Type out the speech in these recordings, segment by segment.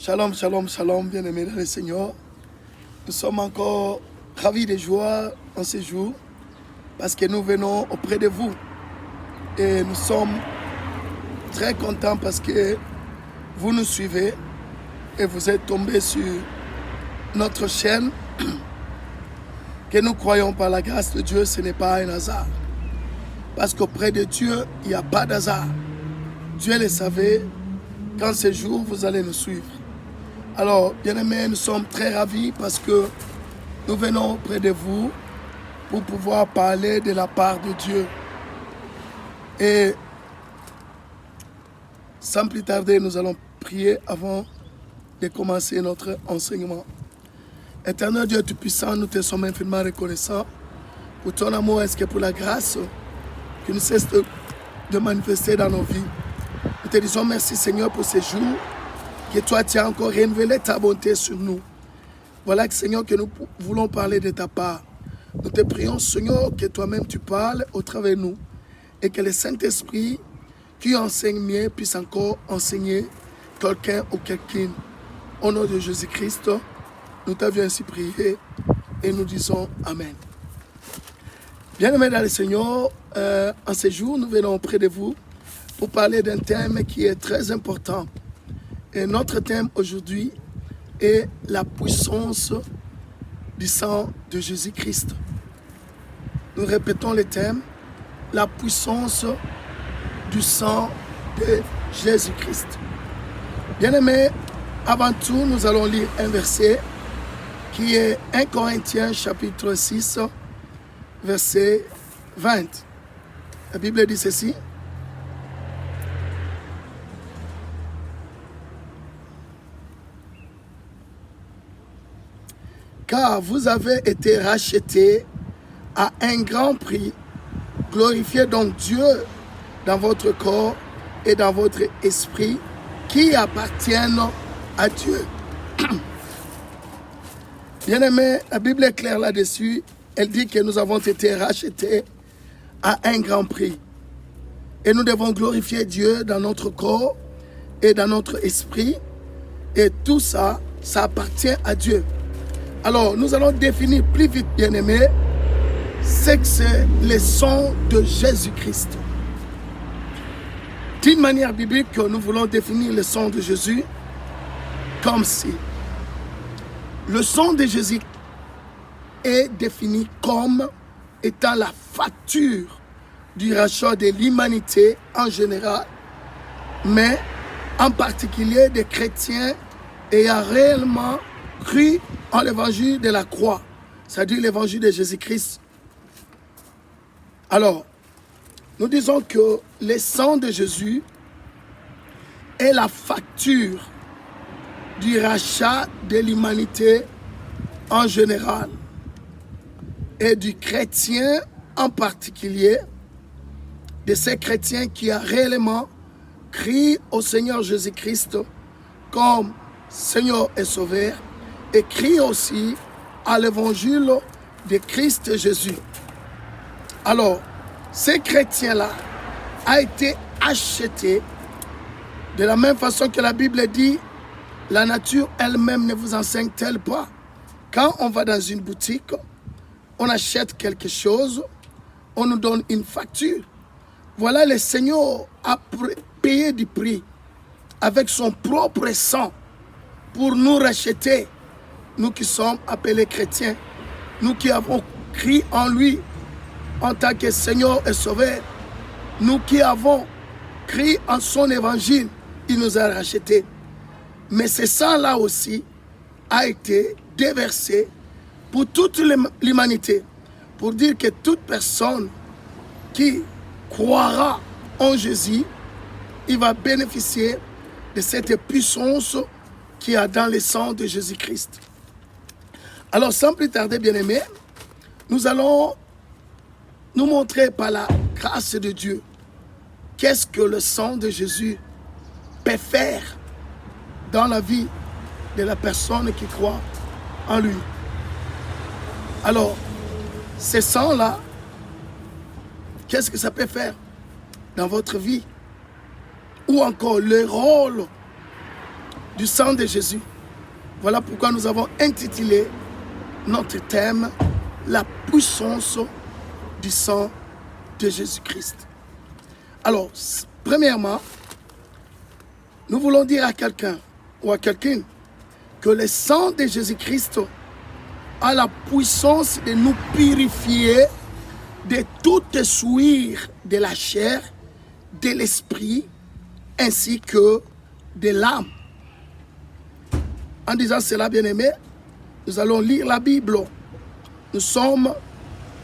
Shalom, shalom, shalom, bien-aimés dans le Seigneur. Nous sommes encore ravis de joie en ce jour parce que nous venons auprès de vous. Et nous sommes très contents parce que vous nous suivez et vous êtes tombés sur notre chaîne que nous croyons par la grâce de Dieu, ce n'est pas un hasard. Parce qu'auprès de Dieu, il n'y a pas d'hasard. Dieu le savait, qu'en ce jour, vous allez nous suivre. Alors, bien-aimés, nous sommes très ravis parce que nous venons auprès de vous pour pouvoir parler de la part de Dieu. Et sans plus tarder, nous allons prier avant de commencer notre enseignement. Éternel Dieu Tout-Puissant, nous te sommes infiniment reconnaissants pour ton amour ainsi que pour la grâce qui ne cesse de manifester dans nos vies. Nous te disons merci Seigneur pour ces jours que toi tu as encore révélé ta bonté sur nous. Voilà Seigneur que nous voulons parler de ta part. Nous te prions Seigneur que toi-même tu parles au travers de nous et que le Saint-Esprit qui enseigne mieux puisse encore enseigner quelqu'un ou quelqu'une. Au nom de Jésus-Christ, nous t'avions ainsi prié et nous disons Amen. Bien-aimés dans le Seigneur, en ce jour, nous venons auprès de vous pour parler d'un thème qui est très important. Et notre thème aujourd'hui est la puissance du sang de Jésus-Christ. Nous répétons le thème, la puissance du sang de Jésus-Christ. Bien-aimés, avant tout, nous allons lire un verset qui est 1 Corinthiens chapitre 6, verset 20. La Bible dit ceci. Car vous avez été rachetés à un grand prix. Glorifiez donc Dieu dans votre corps et dans votre esprit qui appartiennent à Dieu. Bien-aimés, la Bible est claire là-dessus. Elle dit que nous avons été rachetés à un grand prix. Et nous devons glorifier Dieu dans notre corps et dans notre esprit. Et tout ça, ça appartient à Dieu. Alors, nous allons définir plus vite, bien-aimés, c'est que c'est le sang de Jésus-Christ. D'une manière biblique, nous voulons définir le sang de Jésus comme si le sang de Jésus est défini comme étant la facture du rachat de l'humanité en général, mais en particulier des chrétiens ayant réellement cru en l'évangile de la croix, c'est-à-dire l'évangile de Jésus-Christ. Alors, nous disons que le sang de Jésus est la facture du rachat de l'humanité en général et du chrétien en particulier, de ces chrétiens qui a réellement cru au Seigneur Jésus-Christ comme Seigneur et Sauveur et cru aussi à l'évangile de Christ Jésus. Alors, ces chrétiens-là ont été achetés de la même façon que la Bible dit, la nature elle-même ne vous enseigne-t-elle pas? Quand on va dans une boutique, on achète quelque chose, on nous donne une facture. Voilà, le Seigneur a payé du prix avec son propre sang pour nous racheter. Nous qui sommes appelés chrétiens, nous qui avons cru en lui en tant que Seigneur et Sauveur, nous qui avons cru en son évangile, il nous a rachetés. Mais ce sang-là aussi a été déversé pour toute l'humanité, pour dire que toute personne qui croira en Jésus, il va bénéficier de cette puissance qu'il y a dans le sang de Jésus-Christ. Alors, sans plus tarder, bien-aimés, nous allons nous montrer par la grâce de Dieu qu'est-ce que le sang de Jésus peut faire dans la vie de la personne qui croit en lui. Alors, ce sang-là, qu'est-ce que ça peut faire dans votre vie? Ou encore le rôle du sang de Jésus. Voilà pourquoi nous avons intitulé notre thème « La puissance du sang de Jésus-Christ ». Alors, premièrement, nous voulons dire à quelqu'un ou à quelqu'une que le sang de Jésus-Christ a la puissance de nous purifier de toute souillure de la chair, de l'esprit, ainsi que de l'âme. En disant cela, bien-aimés, nous allons lire la Bible. Nous sommes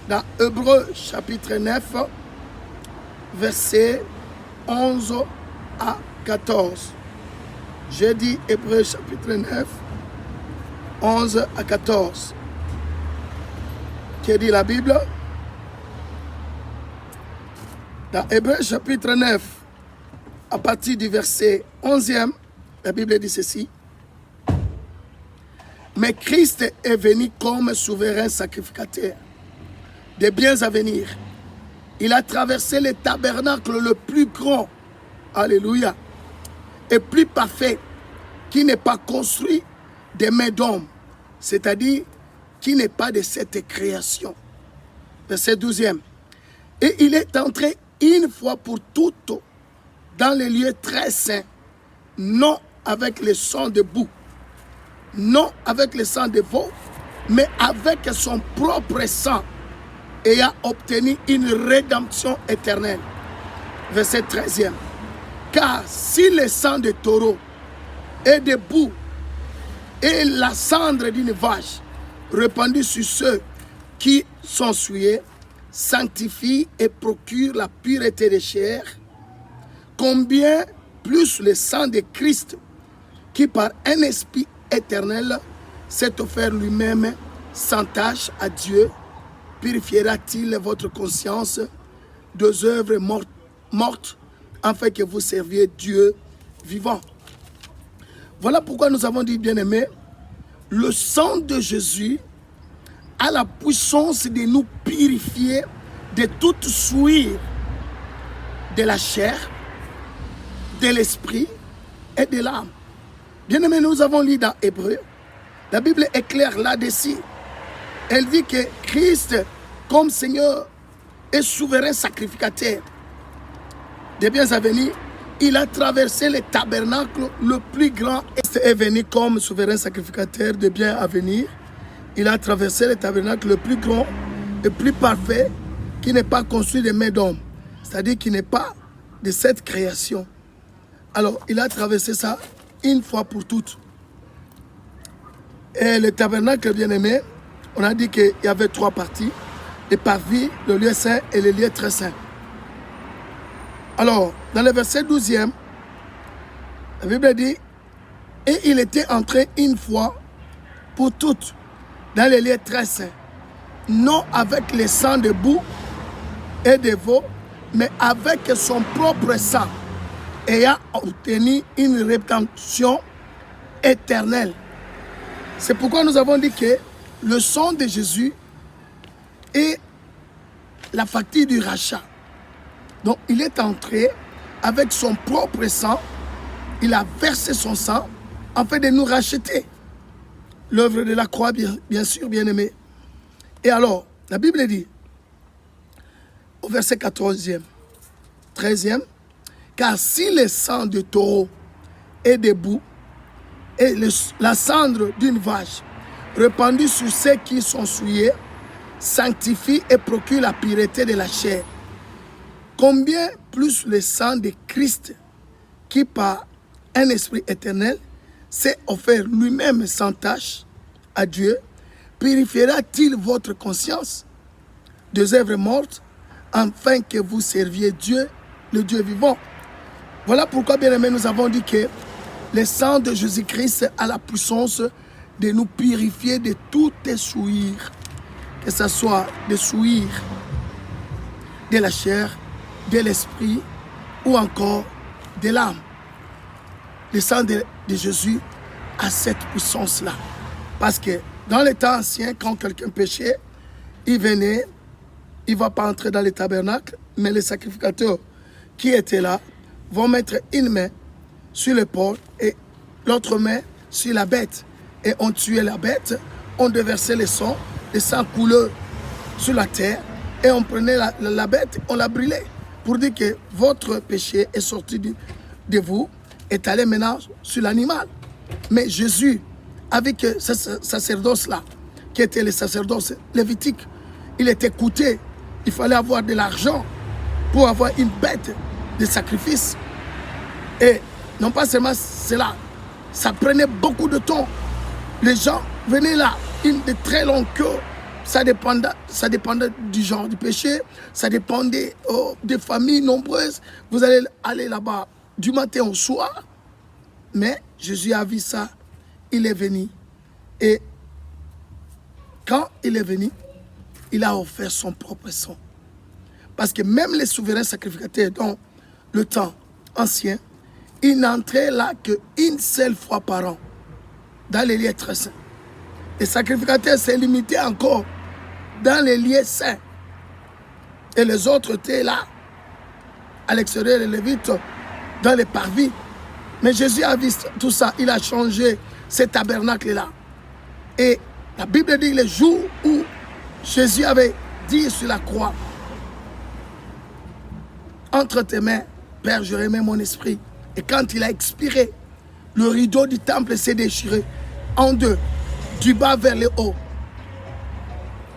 dans Hébreux chapitre 9, versets 11 à 14. J'ai dit Hébreux chapitre 9, 11 à 14. Qu'est dit la Bible? Dans Hébreux chapitre 9, à partir du verset 11e, la Bible dit ceci. Mais Christ est venu comme souverain sacrificateur des biens à venir. Il a traversé le tabernacle le plus grand, alléluia, et plus parfait, qui n'est pas construit des mains d'hommes, c'est-à-dire qui n'est pas de cette création. Verset 12e. Et il est entré une fois pour toutes dans les lieux très saints, non avec le sang de bouc, non avec le sang de veau, mais avec son propre sang, et a obtenu une rédemption éternelle. Verset 13e. Car si le sang de taureau et de bouc et la cendre d'une vache répandue sur ceux qui sont souillés sanctifie et procure la pureté des chairs, combien plus le sang de Christ, qui par un esprit éternel s'est offert lui-même sans tâche à Dieu, purifiera-t-il votre conscience des œuvres mortes afin que vous serviez Dieu vivant. Voilà pourquoi nous avons dit, bien-aimés, le sang de Jésus a la puissance de nous purifier de toute souillure de la chair, de l'esprit et de l'âme. Bien-aimés, nous avons lu dans Hébreux, la Bible est claire là-dessus. Elle dit que Christ, comme Seigneur et souverain sacrificateur des biens à venir, il a traversé le tabernacle le plus grand. Christ est venu comme souverain sacrificateur des biens à venir. Il a traversé le tabernacle le plus grand et plus parfait, qui n'est pas construit de mains d'homme, c'est-à-dire qui n'est pas de cette création. Alors, il a traversé ça une fois pour toutes. Et le tabernacle, bien-aimé, on a dit qu'il y avait 3 parties, le parvis, le lieu saint et le lieu très saint. Alors, dans le verset 12e, la Bible dit, et il était entré une fois pour toutes dans le lieu très saint, non avec le sang de bouc et de veau, mais avec son propre sang, et a obtenu une rédemption éternelle. C'est pourquoi nous avons dit que le sang de Jésus est la facture du rachat. Donc il est entré avec son propre sang, il a versé son sang afin de nous racheter. L'œuvre de la croix, bien sûr, bien-aimé. Et alors, la Bible dit, au verset 14e, 13e, car si le sang de taureau est de bouc et la cendre d'une vache répandue sur ceux qui sont souillés sanctifie et procure la pureté de la chair, combien plus le sang de Christ, qui par un esprit éternel s'est offert lui-même sans tâche à Dieu, purifiera-t-il votre conscience des œuvres mortes, afin que vous serviez Dieu, le Dieu vivant. Voilà pourquoi, bien aimés, nous avons dit que le sang de Jésus-Christ a la puissance de nous purifier de toutes souillures, que ce soit des souillures de la chair, de l'esprit ou encore de l'âme. Le sang de Jésus a cette puissance-là. Parce que dans les temps anciens, quand quelqu'un péchait, il venait, il ne va pas entrer dans le tabernacle, mais les sacrificateurs qui étaient là vont mettre une main sur l'épaule et l'autre main sur la bête. Et on tuait la bête, on déversait le sang coulait sur la terre, et on prenait la bête, on la brûlait, pour dire que votre péché est sorti de vous, est allé maintenant sur l'animal. Mais Jésus, avec ce sacerdoce-là, qui était le sacerdoce lévitique, il était coûteux, il fallait avoir de l'argent pour avoir une bête de sacrifice. Et non pas seulement cela, ça prenait beaucoup de temps. Les gens venaient là, une de très longue queue. Ça dépendait du genre du péché, ça dépendait des familles nombreuses. Vous allez aller là-bas du matin au soir. Mais Jésus a vu ça, il est venu. Et quand il est venu, il a offert son propre sang. Parce que même les souverains sacrificateurs dans le temps ancien, ils n'entraient là qu'une seule fois par an dans les lieux très saints. Les sacrificateurs s'est limité encore dans les lieux saints. Et les autres étaient là, à l'extérieur, les Lévites, dans les parvis. Mais Jésus a vu tout ça, il a changé ce tabernacle-là. Et la Bible dit le jour où Jésus avait dit sur la croix, entre tes mains, Père, je remets mon esprit. Et quand il a expiré, le rideau du temple s'est déchiré en deux, du bas vers le haut.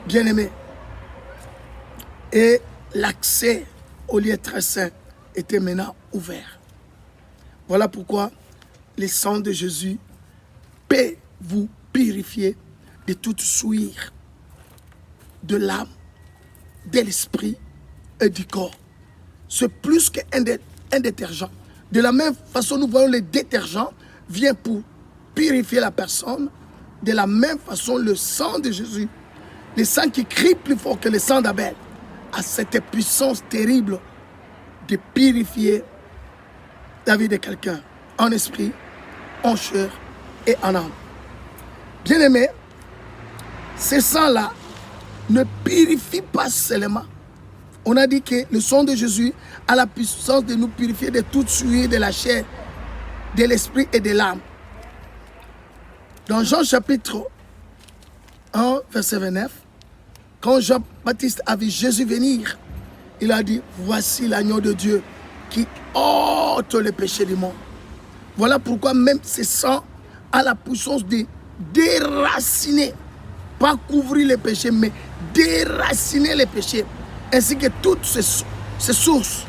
Bien-aimé. Et l'accès au lieu très saint était maintenant ouvert. Voilà pourquoi le sang de Jésus peut vous purifier de toute souillure de l'âme, de l'esprit et du corps. C'est plus qu'un détergent. De la même façon, nous voyons le détergent vient pour purifier la personne. De la même façon, le sang de Jésus, le sang qui crie plus fort que le sang d'Abel, a cette puissance terrible de purifier la vie de quelqu'un en esprit, en chair et en âme. Bien-aimé, ce sang-là ne purifie pas seulement. On a dit que le sang de Jésus a la puissance de nous purifier de toute souillure de la chair, de l'esprit et de l'âme. Dans Jean chapitre 1, verset 29, quand Jean-Baptiste a vu Jésus venir, il a dit, voici l'agneau de Dieu qui ôte le péché du monde. Voilà pourquoi même ce sang a la puissance de déraciner, pas couvrir les péchés, mais déraciner les péchés, ainsi que toutes ces sources.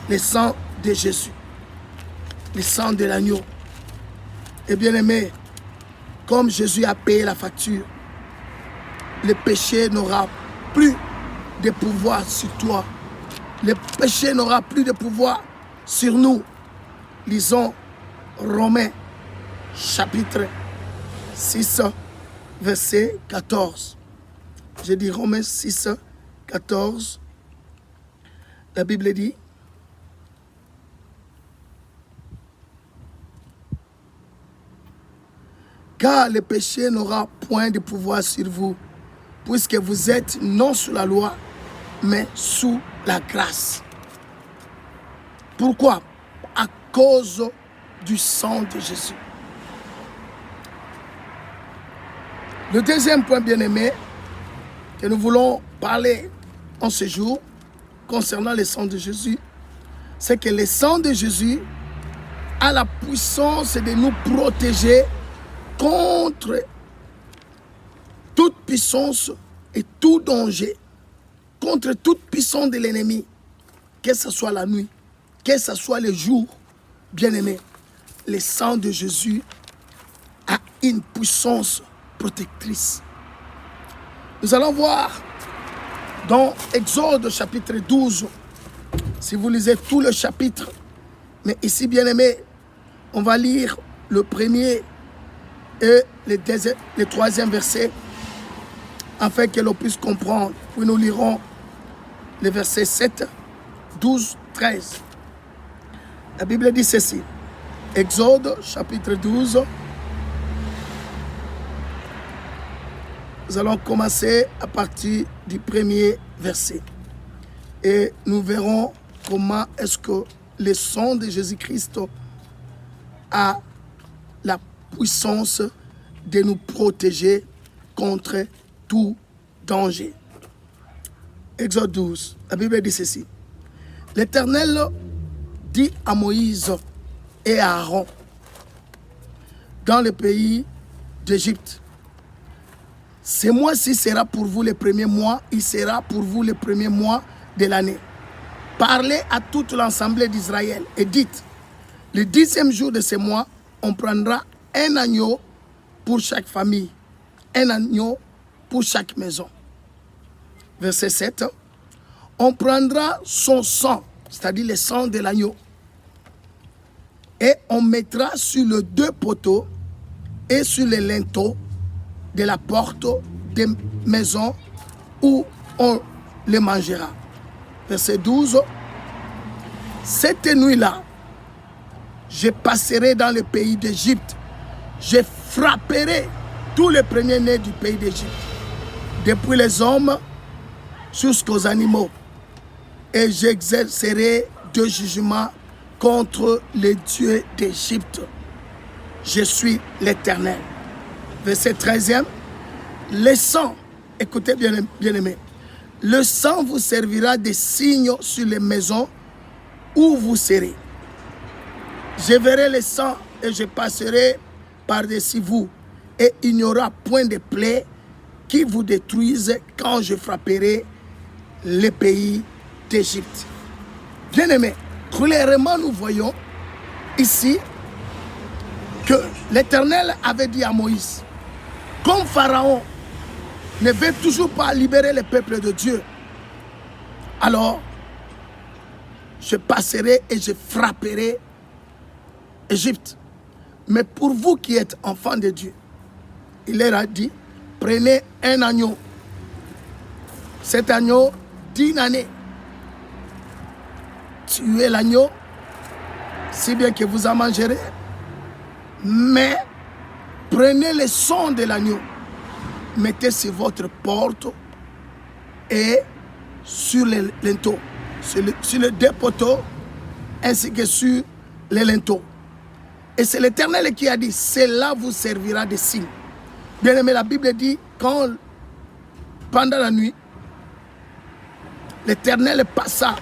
Le sang de Jésus, le sang de l'agneau. Et bien aimé, comme Jésus a payé la facture, le péché n'aura plus de pouvoir sur toi. Le péché n'aura plus de pouvoir sur nous. Lisons Romains chapitre 6, verset 14. Je dis Romains 6, 14. La Bible dit, car le péché n'aura point de pouvoir sur vous, puisque vous êtes non sous la loi, mais sous la grâce. Pourquoi? À cause du sang de Jésus. Le deuxième point, bien-aimé, que nous voulons parler en ce jour, concernant le sang de Jésus, c'est que le sang de Jésus a la puissance de nous protéger contre toute puissance et tout danger, contre toute puissance de l'ennemi, que ce soit la nuit, que ce soit le jour, bien-aimé. Le sang de Jésus a une puissance protectrice. Nous allons voir dans Exode chapitre 12, si vous lisez tout le chapitre, mais ici, bien-aimé, on va lire le premier et le troisième verset, afin que l'on puisse comprendre. Puis nous lirons les versets 7, 12, 13. La Bible dit ceci. Exode chapitre 12. Nous allons commencer à partir du premier verset. Et nous verrons comment est-ce que le sang de Jésus-Christ a puissance de nous protéger contre tout danger. Exode 12, la Bible dit ceci. L'Éternel dit à Moïse et à Aaron dans le pays d'Égypte, ce mois-ci sera pour vous le premier mois, il sera pour vous le premier mois de l'année. Parlez à toute l'assemblée d'Israël et dites, le 10e jour de ce mois, on prendra un agneau pour chaque famille, un agneau pour chaque maison. Verset 7, on prendra son sang, c'est-à-dire le sang de l'agneau, et on mettra sur les 2 poteaux et sur les linteaux de la porte des maisons où on les mangera. Verset 12, cette nuit-là, je passerai dans le pays d'Égypte, je frapperai tous les premiers-nés du pays d'Égypte, depuis les hommes jusqu'aux animaux, et j'exercerai de jugement contre les dieux d'Égypte. Je suis l'Éternel. Verset 13e, le sang, écoutez bien aimé, le sang vous servira de signe sur les maisons où vous serez. Je verrai le sang et je passerai par-dessus vous, et il n'y aura point de plaie qui vous détruise quand je frapperai le pays d'Égypte. Bien-aimés, clairement nous voyons ici que l'Éternel avait dit à Moïse, comme Pharaon ne veut toujours pas libérer le peuple de Dieu, alors je passerai et je frapperai Égypte. Mais pour vous qui êtes enfants de Dieu, il leur a dit, prenez un agneau, cet agneau d'1 année, tuez l'agneau, si bien que vous en mangerez, mais prenez le sang de l'agneau, mettez sur votre porte et sur les linteaux, sur les 2 poteaux, ainsi que sur les linteaux. Et c'est l'Éternel qui a dit, cela vous servira de signe. Bien aimé, la Bible dit, pendant la nuit, l'Éternel passa.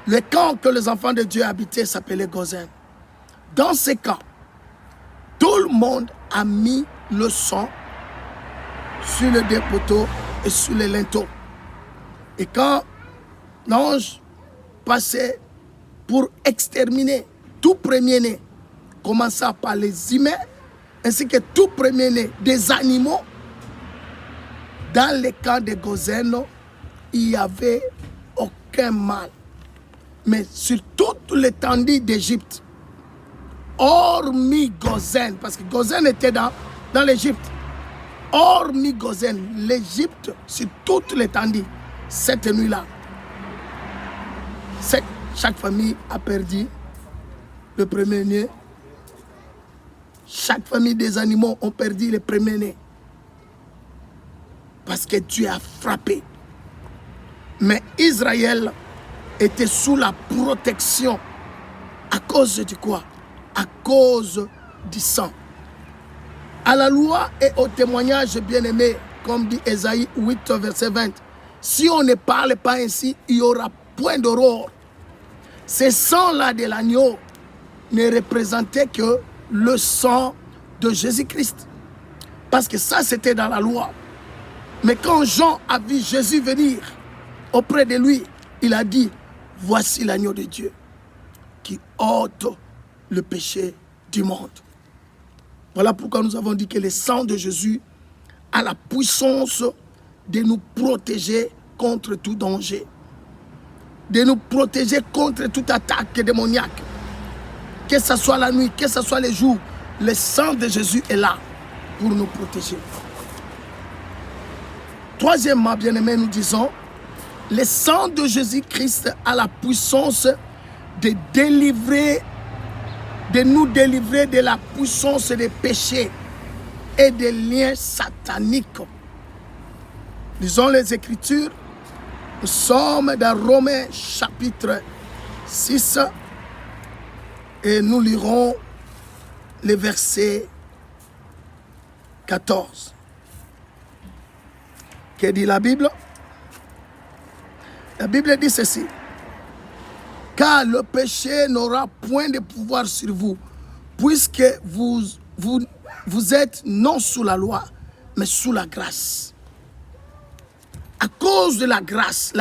Le camp que les enfants de Dieu habitaient s'appelait Gozan. Dans ce camp, tout le monde a mis le sang sur les 2 poteaux et sur les linteaux. Et quand l'ange passait pour exterminer tout premier-né, commençant par les humains, ainsi que tout premier-né des animaux, dans le camp de Gozan, il n'y avait aucun mal. Mais sur toute l'étendue d'Égypte, hormis Gozan, parce que Gozan était dans l'Égypte, hormis Gozan, l'Égypte, sur toute l'étendue, cette nuit-là, chaque famille a perdu le premier-né. Chaque famille des animaux ont perdu le premier-né. Parce que Dieu a frappé. Mais Israël était sous la protection. À cause de quoi? À cause du sang. À la loi et au témoignage bien-aimé, comme dit Ésaïe 8, verset 20. Si on ne parle pas ainsi, il n'y aura point d'aurore. Ce sang-là de l'agneau ne représentait que le sang de Jésus-Christ. Parce que ça, c'était dans la loi. Mais quand Jean a vu Jésus venir auprès de lui, il a dit, voici l'agneau de Dieu qui ôte le péché du monde. Voilà pourquoi nous avons dit que le sang de Jésus a la puissance de nous protéger contre tout danger, de nous protéger contre toute attaque démoniaque. Que ce soit la nuit, que ce soit les jours, le sang de Jésus est là pour nous protéger. Troisièmement, bien-aimés, nous disons, le sang de Jésus-Christ a la puissance de nous délivrer de la puissance des péchés et des liens sataniques. Lisons les Écritures. Nous sommes dans Romains chapitre 6 et nous lirons le verset 14. Que dit la Bible? La Bible dit ceci. Car le péché n'aura point de pouvoir sur vous, puisque vous êtes non sous la loi, mais sous la grâce. À cause de la grâce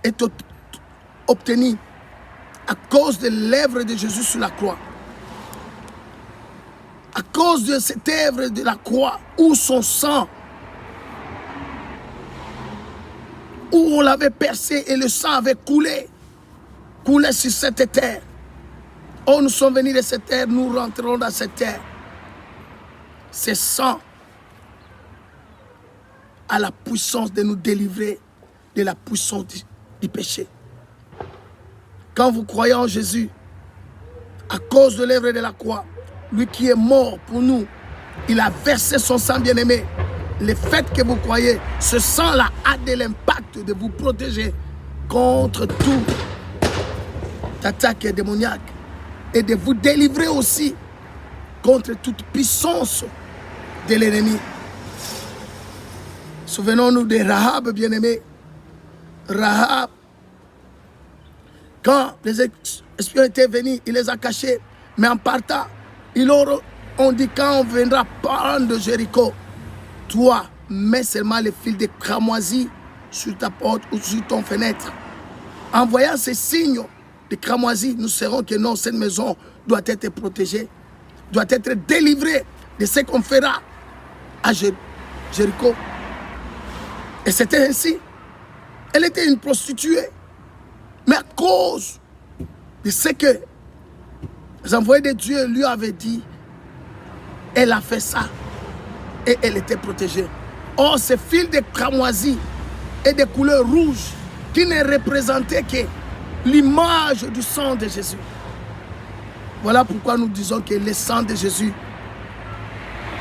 est obtenue à cause de l'œuvre de Jésus sur la croix. À cause de cette œuvre de la croix, où son sang, où on l'avait percé et le sang avait coulé sur cette terre. Oh, nous sommes venus de cette terre, nous rentrons dans cette terre. Ce sang a la puissance de nous délivrer de la puissance du péché. Quand vous croyez en Jésus, à cause de l'œuvre de la croix, lui qui est mort pour nous, il a versé son sang bien-aimé. Le fait que vous croyez, ce sang-là a de l'impact de vous protéger contre toute attaque démoniaque et de vous délivrer aussi contre toute puissance de l'ennemi. Souvenons-nous de Rahab, bien-aimé. Rahab, quand les espions étaient venus, il les a cachés. Mais en partant, on dit quand on viendra prendre de Jéricho, toi, mets seulement le fil de cramoisi sur ta porte ou sur ton fenêtre. En voyant ces signes de cramoisi, nous saurons que non, cette maison doit être protégée, doit être délivrée de ce qu'on fera à Jéricho. Et c'était ainsi. Elle était une prostituée. Mais à cause de ce que les envoyés de Dieu lui avaient dit, elle a fait ça. Et elle était protégée. Or, ce fil de cramoisi et de couleur rouge qui ne représentait que l'image du sang de Jésus. Voilà pourquoi nous disons que le sang de Jésus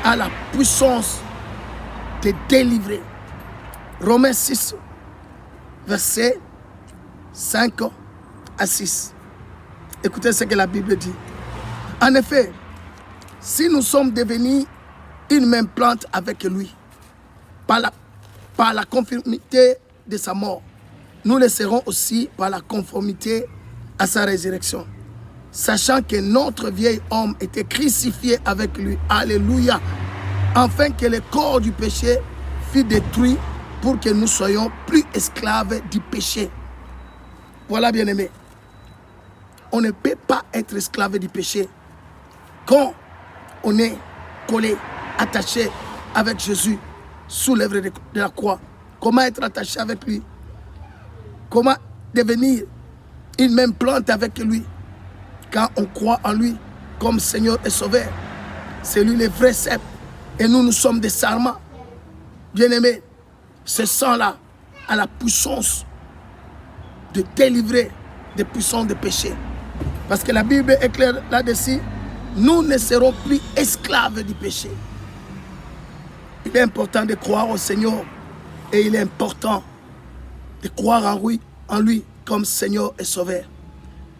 a la puissance de délivrer. Romains 6, versets 5 à 6. Écoutez ce que la Bible dit. En effet, si nous sommes devenus une même plante avec lui, par la conformité de sa mort, nous le serons aussi par la conformité à sa résurrection. Sachant que notre vieil homme était crucifié avec lui. Alléluia. Afin que le corps du péché fût détruit pour que nous soyons plus esclaves du péché. Voilà, bien-aimés. On ne peut pas être esclave du péché quand on est collé, attaché avec Jésus sous l'œuvre de la croix. Comment être attaché avec lui? Comment devenir une même plante avec lui? Quand on croit en lui comme Seigneur et Sauveur. C'est lui le vrai cep. Et nous sommes des sarments. Bien-aimés, ce sang-là a la puissance de délivrer des puissances de péché. Parce que la Bible est claire là-dessus. Nous ne serons plus esclaves du péché. Il est important de croire au Seigneur. Et il est important de croire en lui comme Seigneur et Sauveur.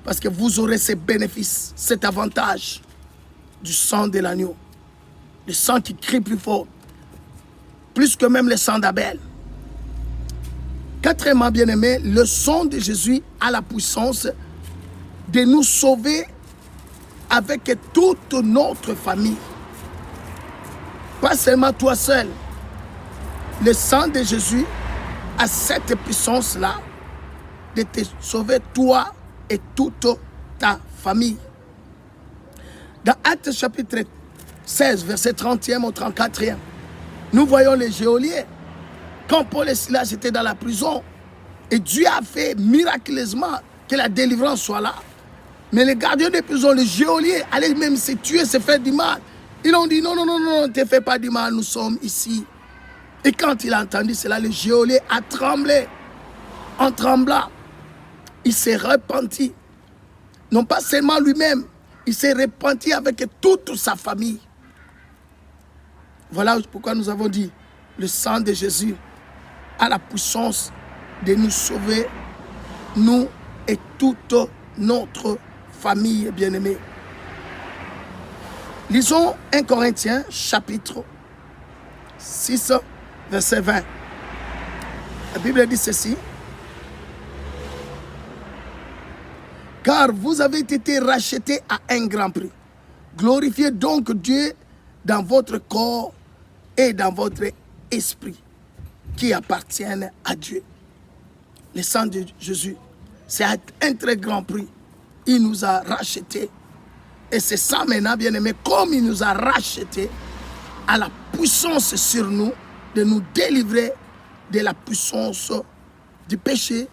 Parce que vous aurez ces bénéfices, cet avantage du sang de l'agneau. Le sang qui crie plus fort. Plus que même le sang d'Abel. Quatrièmement, bien-aimé, le sang de Jésus a la puissance de nous sauver avec toute notre famille. Pas seulement toi seul. Le sang de Jésus a cette puissance-là de te sauver toi et toute ta famille. Dans Actes chapitre 16, verset 30e au 34e, nous voyons les geôliers. Quand Paul et Silas étaient dans la prison, et Dieu a fait miraculeusement que la délivrance soit là. Mais les gardiens de prison, les geôliers, allaient même se tuer, se faire du mal. Ils ont dit non, non, non, non, ne te fais pas du mal, nous sommes ici. Et quand il a entendu cela, le geôlier a tremblé. En tremblant, il s'est repenti. Non pas seulement lui-même, il s'est repenti avec toute sa famille. Voilà pourquoi nous avons dit, le sang de Jésus a la puissance de nous sauver, nous et toute notre famille bien-aimée. Lisons 1 Corinthiens, chapitre 6, verset 20. La Bible dit ceci. Car vous avez été rachetés à un grand prix. Glorifiez donc Dieu dans votre corps et dans votre esprit qui appartiennent à Dieu. Le sang de Jésus, c'est à un très grand prix. Il nous a rachetés. Et c'est ça maintenant, bien aimé, comme il nous a rachetés, à la puissance sur nous de nous délivrer de la puissance du péché,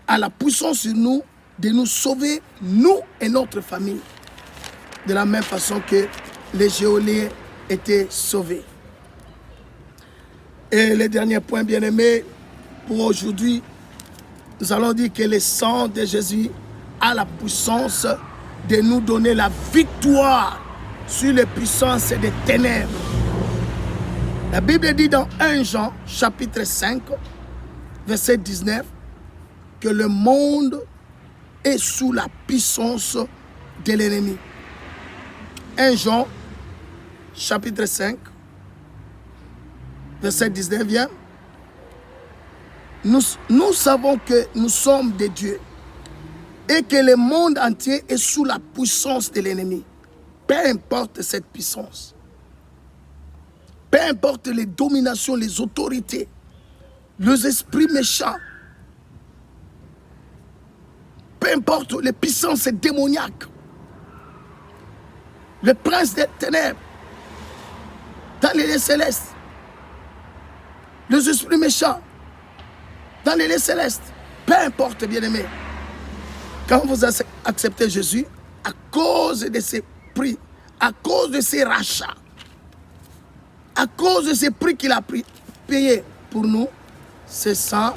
à la puissance sur nous de nous sauver, nous et notre famille, de la même façon que les geôliers étaient sauvés. Et le dernier point, bien aimé, pour aujourd'hui, nous allons dire que le sang de Jésus a la puissance de nous donner la victoire sur les puissances des ténèbres. La Bible dit dans 1 Jean, chapitre 5, verset 19, que le monde est sous la puissance de l'ennemi. 1 Jean, chapitre 5, verset 19, vient. Nous savons que nous sommes des dieux et que le monde entier est sous la puissance de l'ennemi. Peu importe cette puissance. Peu importe les dominations, les autorités, les esprits méchants. Peu importe les puissances démoniaques. Le prince des ténèbres. Dans les lieux célestes. Les esprits méchants. Dans les lieux célestes. Peu importe, bien-aimés. Quand vous acceptez Jésus, à cause de ses prix, à cause de ses rachats, à cause de ses prix qu'il a payé pour nous, c'est ça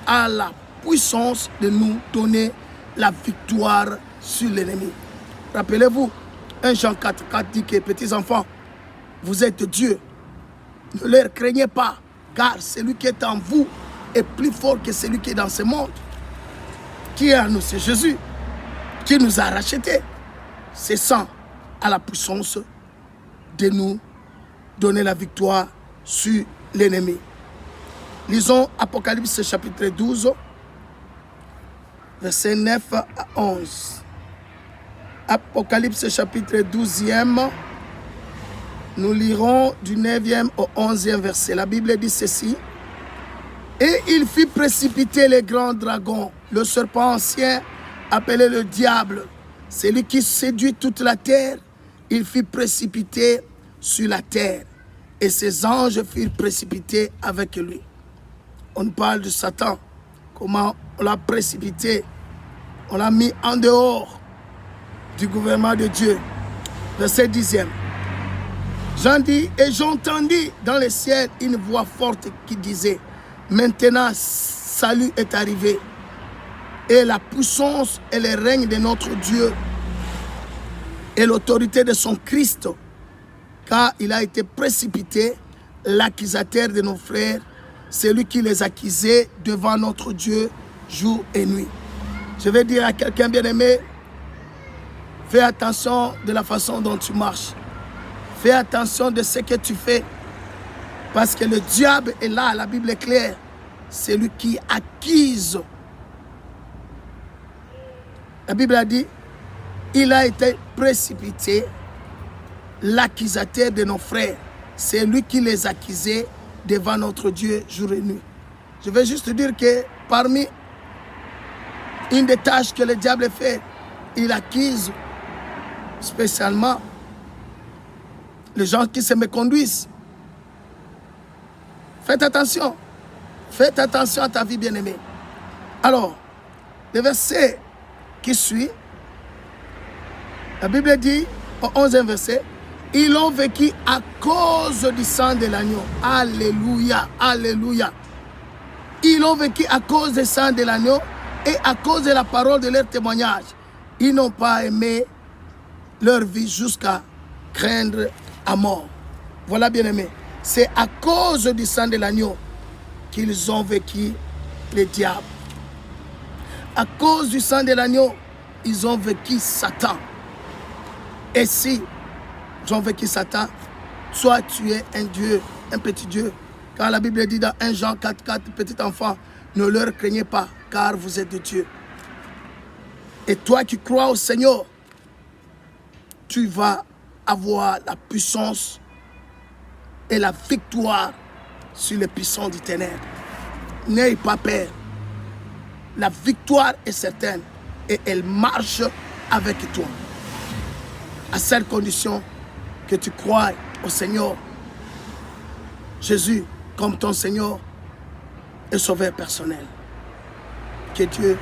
a la puissance de nous donner la victoire sur l'ennemi. Rappelez-vous, 1 Jean 4 dit que, petits enfants, vous êtes Dieu. Ne leur craignez pas, car celui qui est en vous est plus fort que celui qui est dans ce monde. Qui est en nous? C'est Jésus, qui nous a rachetés. C'est ça a la puissance de nous donner la victoire sur l'ennemi. Lisons Apocalypse chapitre 12, versets 9 à 11. Apocalypse chapitre 12e, nous lirons du 9e au 11e verset. La Bible dit ceci. Et il fit précipiter les grands dragons, le serpent ancien appelé le diable, celui qui séduit toute la terre, il fit précipiter sur la terre. Et ses anges furent précipités avec lui. On parle de Satan, comment on l'a précipité, on l'a mis en dehors du gouvernement de Dieu. Verset 10e. Jean dit, et j'entendis dans le ciel une voix forte qui disait, maintenant, salut est arrivé, et la puissance et le règne de notre Dieu, et l'autorité de son Christ, car il a été précipité, l'accusateur de nos frères, celui qui les accusait devant notre Dieu jour et nuit. Je vais dire à quelqu'un bien-aimé, fais attention de la façon dont tu marches. Fais attention de ce que tu fais. Parce que le diable est là, la Bible est claire. C'est lui qui accuse. La Bible a dit, il a été précipité, l'accusateur de nos frères. C'est lui qui les accusait devant notre Dieu jour et nuit. Je vais juste dire que parmi une des tâches que le diable fait, il accuse spécialement les gens qui se méconduisent. Faites attention. Faites attention à ta vie, bien-aimée. Alors, le verset qui suit, la Bible dit, au 11e verset, ils l'ont vécu à cause du sang de l'agneau. Alléluia, alléluia. Ils l'ont vécu à cause du sang de l'agneau et à cause de la parole de leur témoignage. Ils n'ont pas aimé leur vie jusqu'à craindre à mort. Voilà, bien-aimé. C'est à cause du sang de l'agneau qu'ils ont vécu le diable. À cause du sang de l'agneau, ils ont vécu Satan. Et si ont vaincu Satan. Toi, tu es un Dieu, un petit Dieu. Car la Bible dit dans 1 Jean 4,4, petit enfant, ne leur craignez pas, car vous êtes de Dieu. Et toi qui crois au Seigneur, tu vas avoir la puissance et la victoire sur les puissants du ténèbre. N'ayez pas peur. La victoire est certaine et elle marche avec toi. À cette condition que tu crois au Seigneur Jésus comme ton Seigneur et Sauveur personnel. Que Dieu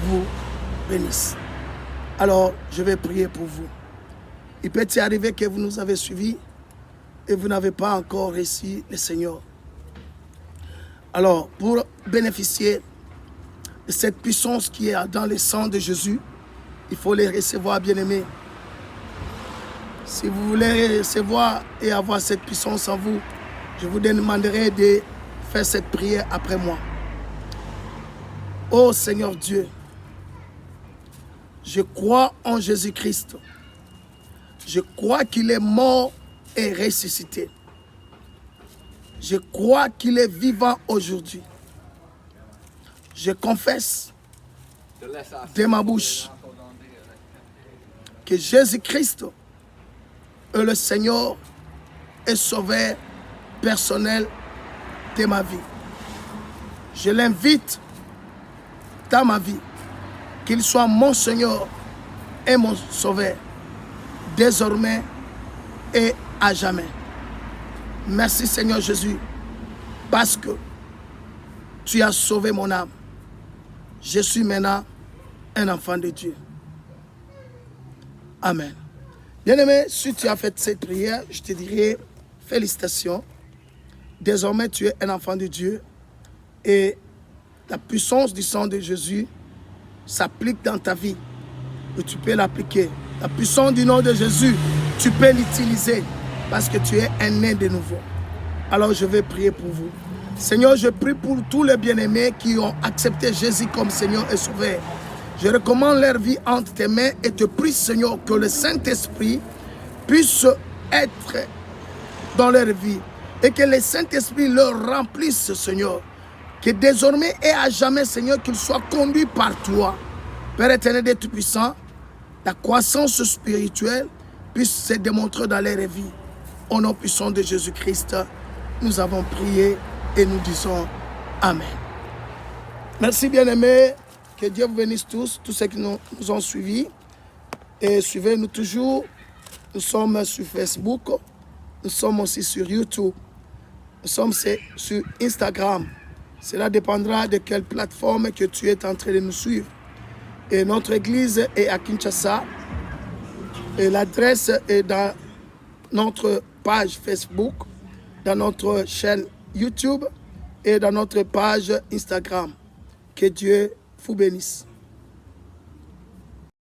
vous bénisse. Alors, je vais prier pour vous. Il peut y arriver que vous nous avez suivis et vous n'avez pas encore reçu le Seigneur. Alors, pour bénéficier de cette puissance qui est dans le sang de Jésus, il faut les recevoir, bien-aimés. Si vous voulez recevoir et avoir cette puissance en vous, je vous demanderai de faire cette prière après moi. Ô Seigneur Dieu, je crois en Jésus-Christ. Je crois qu'il est mort et ressuscité. Je crois qu'il est vivant aujourd'hui. Je confesse de ma bouche que Jésus-Christ est le Seigneur et Sauveur personnel de ma vie. Je l'invite dans ma vie, qu'il soit mon Seigneur et mon Sauveur, désormais et à jamais. Merci Seigneur Jésus, parce que tu as sauvé mon âme. Je suis maintenant un enfant de Dieu. Amen. Bien-aimé, si tu as fait cette prière, je te dirai félicitations. Désormais, tu es un enfant de Dieu et la puissance du sang de Jésus s'applique dans ta vie et tu peux l'appliquer. La puissance du nom de Jésus, tu peux l'utiliser parce que tu es un né de nouveau. Alors, je vais prier pour vous. Seigneur, je prie pour tous les bien-aimés qui ont accepté Jésus comme Seigneur et Sauveur. Je recommande leur vie entre tes mains et te prie, Seigneur, que le Saint-Esprit puisse être dans leur vie et que le Saint-Esprit leur remplisse, Seigneur. Que désormais et à jamais, Seigneur, qu'ils soient conduits par toi. Père éternel et tout-puissant, la croissance spirituelle puisse se démontrer dans leur vie. Au nom puissant de Jésus-Christ, nous avons prié et nous disons Amen. Merci bien-aimés. Que Dieu vous bénisse tous ceux qui nous ont suivis. Et suivez-nous toujours. Nous sommes sur Facebook. Nous sommes aussi sur YouTube. Nous sommes sur Instagram. Cela dépendra de quelle plateforme que tu es en train de nous suivre. Et notre église est à Kinshasa. Et l'adresse est dans notre page Facebook, dans notre chaîne YouTube et dans notre page Instagram. Que Dieu vous bénisse.